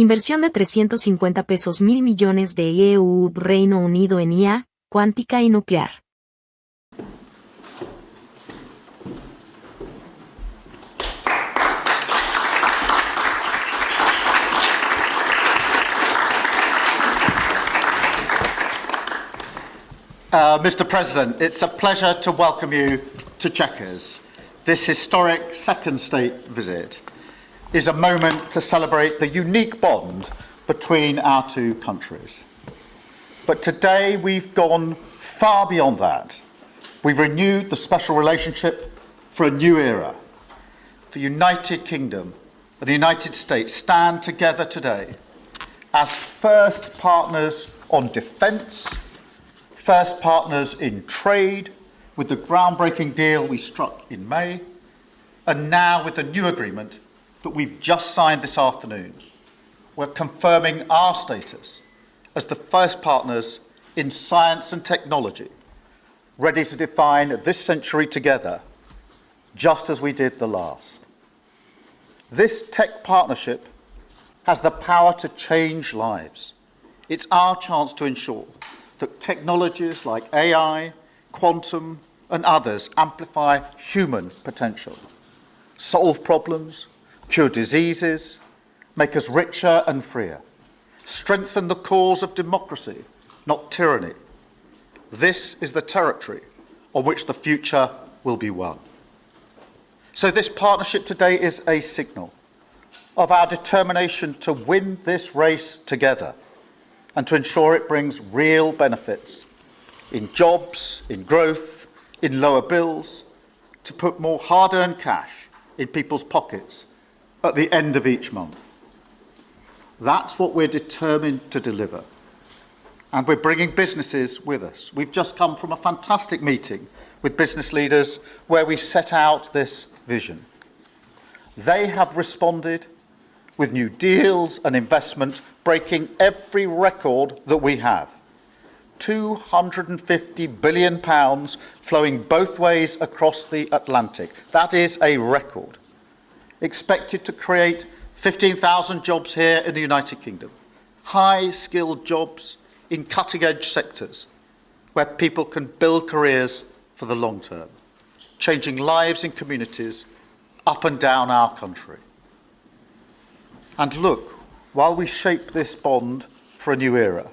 Inversión de 350 pesos 1.000 millones de EU, Reino Unido en IA, cuántica y nuclear. Mr. President, it's a pleasure to welcome you to Chequers. This historic second state visit is a moment to celebrate the unique bond between our two countries. But today we've gone far beyond that. We've renewed the special relationship for a new era. The United Kingdom and the United States stand together today as first partners on defence, first partners in trade, with the groundbreaking deal we struck in May, and now with the new agreement that we've just signed this afternoon. We're confirming our status as the first partners in science and technology, ready to define this century together, just as we did the last. This tech partnership has the power to change lives. It's our chance to ensure that technologies like AI, quantum, and others amplify human potential, solve problems, cure diseases, make us richer and freer, strengthen the cause of democracy, not tyranny. This is the territory on which the future will be won. So this partnership today is a signal of our determination to win this race together and to ensure it brings real benefits in jobs, in growth, in lower bills, to put more hard-earned cash in people's pockets at the end of each month. That's what we're determined to deliver. And we're bringing businesses with us. We've just come from a fantastic meeting with business leaders where we set out this vision. They have responded with new deals and investment, breaking every record that we have. £250 billion flowing both ways across the Atlantic. That is a record. Expected to create 15,000 jobs here in the United Kingdom. High-skilled jobs in cutting-edge sectors where people can build careers for the long term, changing lives in communities up and down our country. And look, while we shape this bond for a new era,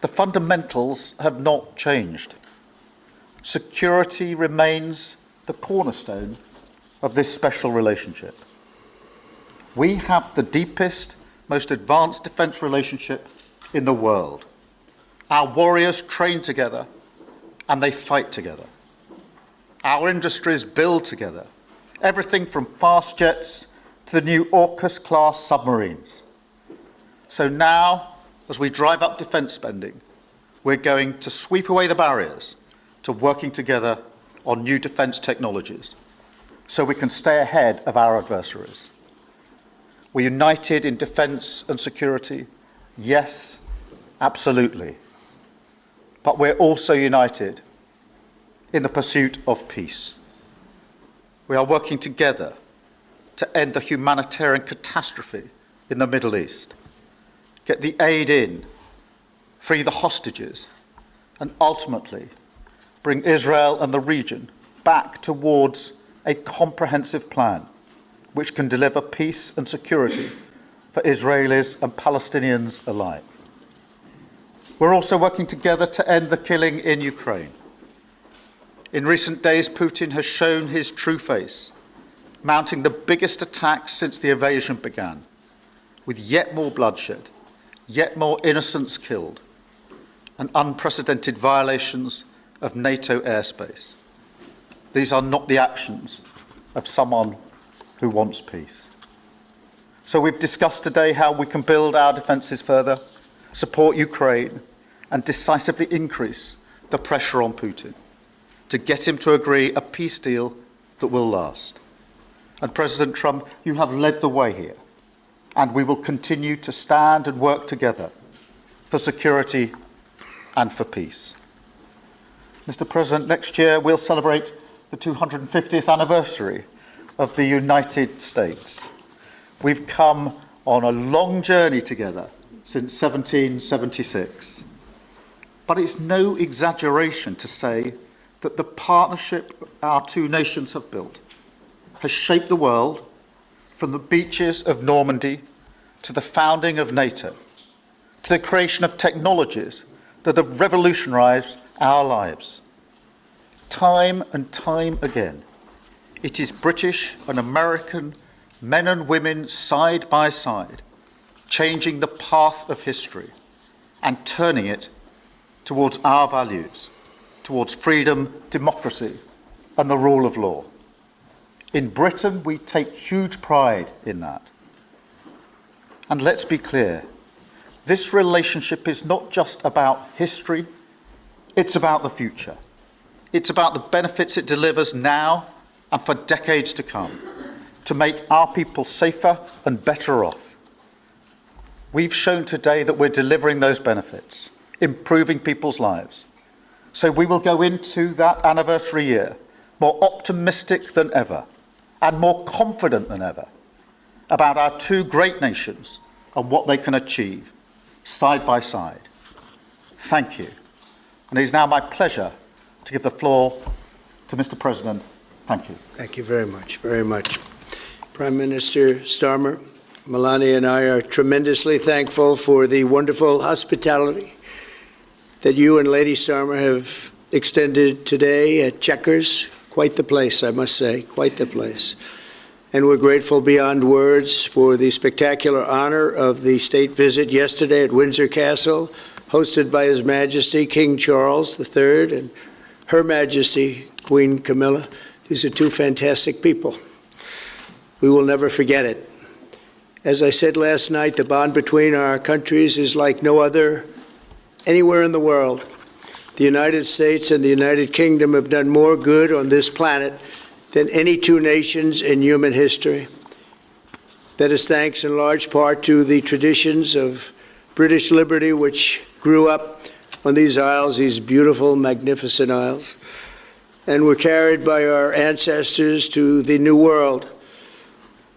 the fundamentals have not changed. Security remains the cornerstone of this special relationship. We have the deepest, most advanced defence relationship in the world. Our warriors train together and they fight together. Our industries build together, everything from fast jets to the new AUKUS-class submarines. So now, as we drive up defence spending, we're going to sweep away the barriers to working together on new defence technologies so we can stay ahead of our adversaries. We're united in defence and security. Yes, absolutely. But we're also united in the pursuit of peace. We are working together to end the humanitarian catastrophe in the Middle East, get the aid in, free the hostages, and ultimately bring Israel and the region back towards a comprehensive plan which can deliver peace and security for Israelis and Palestinians alike. We're also working together to end the killing in Ukraine. In recent days, Putin has shown his true face, mounting the biggest attacks since the invasion began, with yet more bloodshed, yet more innocents killed, and unprecedented violations of NATO airspace. These are not the actions of someone who wants peace. So we've discussed today how we can build our defences further, support Ukraine, and decisively increase the pressure on Putin to get him to agree a peace deal that will last. And President Trump, you have led the way here, and we will continue to stand and work together for security and for peace. Mr. President, next year we'll celebrate the 250th anniversary of the United States. We've come on a long journey together since 1776. But it's no exaggeration to say that the partnership our two nations have built has shaped the world from the beaches of Normandy to the founding of NATO, to the creation of technologies that have revolutionized our lives. Time and time again, it is British and American men and women side by side, changing the path of history and turning it towards our values, towards freedom, democracy, and the rule of law. In Britain, we take huge pride in that. And let's be clear, this relationship is not just about history, it's about the future. It's about the benefits it delivers now and for decades to come, to make our people safer and better off. We've shown today that we're delivering those benefits, improving people's lives. So we will go into that anniversary year more optimistic than ever and more confident than ever about our two great nations and what they can achieve side by side. Thank you. And it is now my pleasure to give the floor to Mr. President. Thank you. Thank you very much, very much. Prime Minister Starmer, Melania and I are tremendously thankful for the wonderful hospitality that you and Lady Starmer have extended today at Chequers. Quite the place, I must say, quite the place. And we're grateful beyond words for the spectacular honor of the state visit yesterday at Windsor Castle, hosted by His Majesty King Charles III and Her Majesty Queen Camila. These are two fantastic people. We will never forget it. As I said last night, the bond between our countries is like no other anywhere in the world. The United States and the United Kingdom have done more good on this planet than any two nations in human history. That is thanks in large part to the traditions of British liberty, which grew up on these isles, these beautiful, magnificent isles, and were carried by our ancestors to the New World.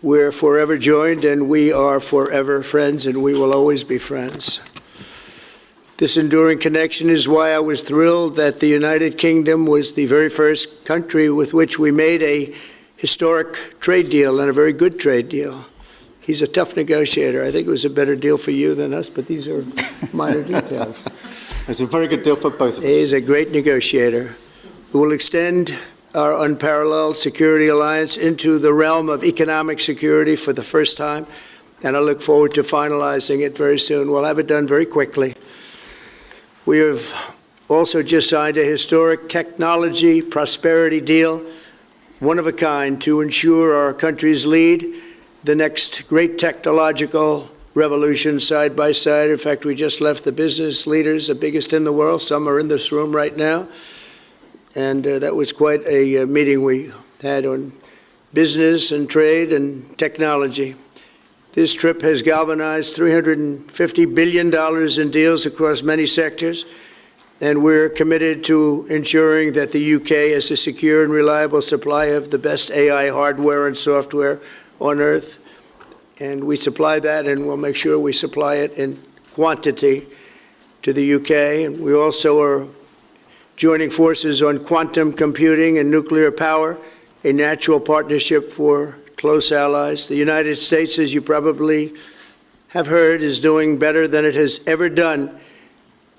We're forever joined, and we are forever friends, and we will always be friends. This enduring connection is why I was thrilled that the United Kingdom was the very first country with which we made a historic trade deal, and a very good trade deal. He's a tough negotiator. I think it was a better deal for you than us, but these are minor details. It's a very good deal for both of us. He's a great negotiator. We will extend our unparalleled security alliance into the realm of economic security for the first time, and I look forward to finalizing it very soon. We'll have it done very quickly. We have also just signed a historic technology prosperity deal, one of a kind, to ensure our countries lead the next great technological revolution side by side. In fact, we just left the business leaders, the biggest in the world. Some are in this room right now. And that was quite a meeting we had on business and trade and technology. This trip has galvanized $350 billion in deals across many sectors, and we're committed to ensuring that the UK has a secure and reliable supply of the best AI hardware and software on Earth. And we supply that, and we'll make sure we supply it in quantity to the UK. And we also are joining forces on quantum computing and nuclear power, a natural partnership for close allies. The United States, as you probably have heard, is doing better than it has ever done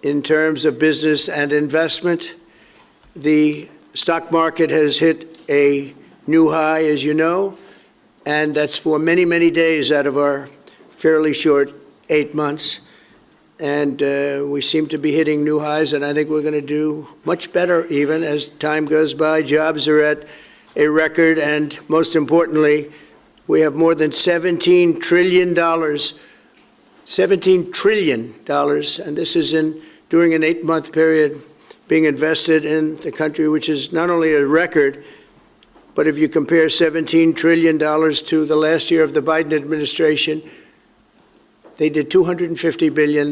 in terms of business and investment. The stock market has hit a new high, as you know, and that's for many, many days out of our fairly short 8 months. And we seem to be hitting new highs, and I think we're going to do much better even as time goes by. Jobs are at a record, and most importantly, we have more than $17 trillion, $17 trillion, and this is during an 8-month period being invested in the country, which is not only a record, but if you compare $17 trillion to the last year of the Biden administration, they did $250 billion.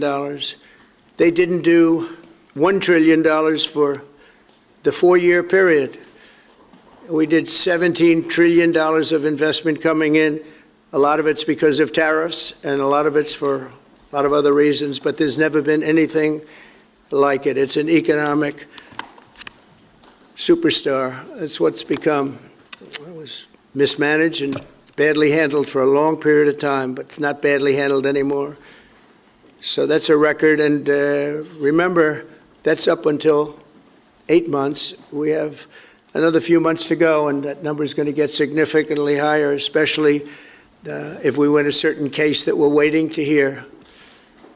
They didn't do $1 trillion for the 4-year period. We did $17 trillion of investment coming in A lot of it's because of tariffs, and a lot of it's for a lot of other reasons, but there's never been anything like it. It's an economic superstar. That's what's become. It was mismanaged and badly handled for a long period of time, but it's not badly handled anymore. So that's a record, and remember, that's up until 8 months. We have another few months to go, and that number is going to get significantly higher, especially if we win a certain case that we're waiting to hear.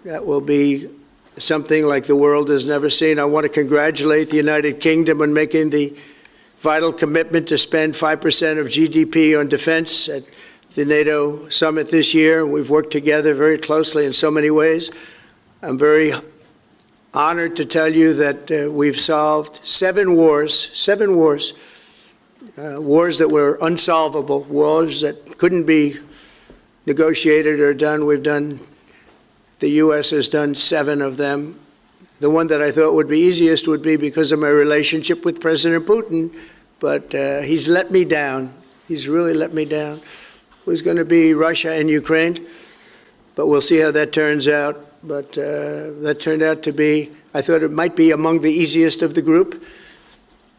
That will be something like the world has never seen. I want to congratulate the United Kingdom on making the vital commitment to spend 5% of GDP on defense at the NATO summit this year. We've worked together very closely in so many ways. I'm very honored to tell you that we've solved 7 wars, wars that were unsolvable, wars that couldn't be negotiated or done. The U.S. has done 7 of them. The one that I thought would be easiest would be because of my relationship with President Putin, but he's let me down. He's really let me down. It was going to be Russia and Ukraine, but we'll see how that turns out. But that turned out to be, I thought it might be among the easiest of the group,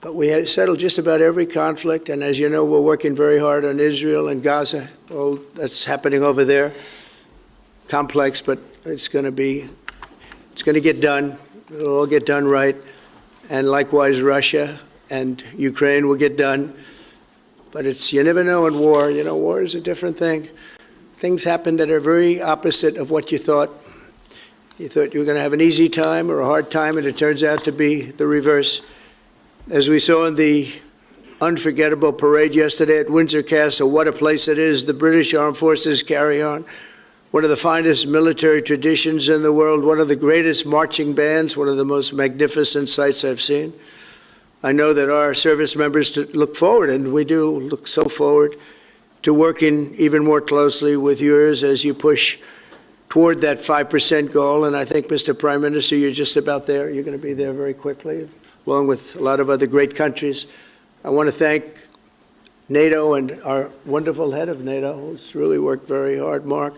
but we had settled just about every conflict, and as you know, we're working very hard on Israel and Gaza. All that's happening over there. Complex, but it's going to get done. It'll all get done right. And likewise, Russia and Ukraine will get done. But you never know in war. You know, war is a different thing. Things happen that are very opposite of what you thought. You thought you were going to have an easy time or a hard time, and it turns out to be the reverse. As we saw in the unforgettable parade yesterday at Windsor Castle, what a place it is. The British Armed Forces carry on one of the finest military traditions in the world, one of the greatest marching bands, one of the most magnificent sights I've seen. I know that our service members look forward, and we do look so forward to working even more closely with yours as you push toward that 5% goal. And I think, Mr. Prime Minister, you're just about there. You're going to be there very quickly, along with a lot of other great countries. I want to thank NATO and our wonderful head of NATO, who's really worked very hard, Mark,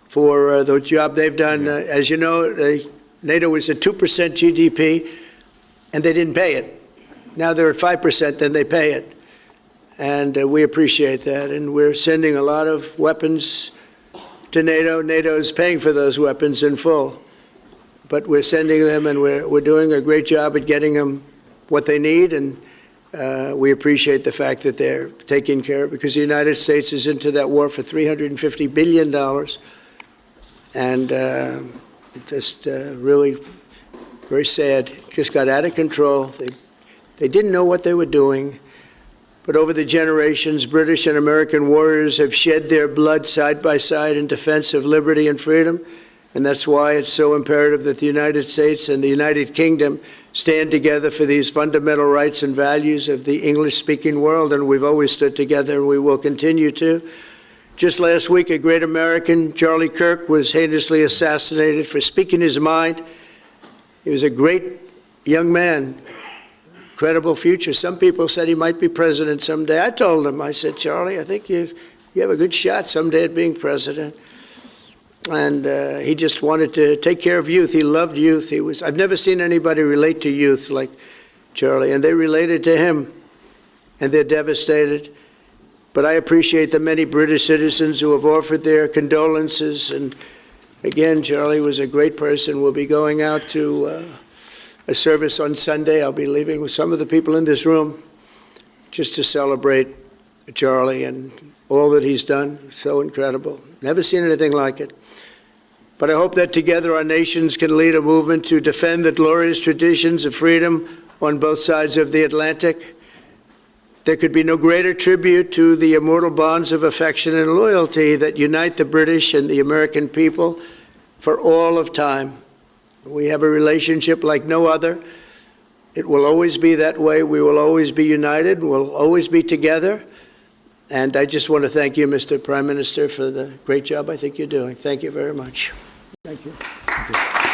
for the job they've done. As you know, NATO was at 2% GDP, and they didn't pay it. Now they're at 5%, then they pay it. And we appreciate that. And we're sending a lot of weapons to NATO. NATO is paying for those weapons in full. But we're sending them, and we're doing a great job at getting them what they need. And we appreciate the fact that they're taking care of it, because the United States is into that war for $350 billion. And just really very sad. Just got out of control. They didn't know what they were doing. But over the generations, British and American warriors have shed their blood side by side in defense of liberty and freedom. And that's why it's so imperative that the United States and the United Kingdom stand together for these fundamental rights and values of the English-speaking world. And we've always stood together, and we will continue to. Just last week, a great American, Charlie Kirk, was heinously assassinated for speaking his mind. He was a great young man, incredible future. Some people said he might be president someday. I told him, I said, Charlie, I think you have a good shot someday at being president. And he just wanted to take care of youth. He loved youth. I've never seen anybody relate to youth like Charlie, and they related to him, and they're devastated. But I appreciate the many British citizens who have offered their condolences. And again, Charlie was a great person. We'll be going out to a service on Sunday. I'll be leaving with some of the people in this room just to celebrate Charlie and all that he's done. So incredible. Never seen anything like it. But I hope that together our nations can lead a movement to defend the glorious traditions of freedom on both sides of the Atlantic. There could be no greater tribute to the immortal bonds of affection and loyalty that unite the British and the American people for all of time. We have a relationship like no other. It will always be that way. We will always be united. We'll always be together. And I just want to thank you, Mr. Prime Minister, for the great job I think you're doing. Thank you very much. Thank you. Thank you.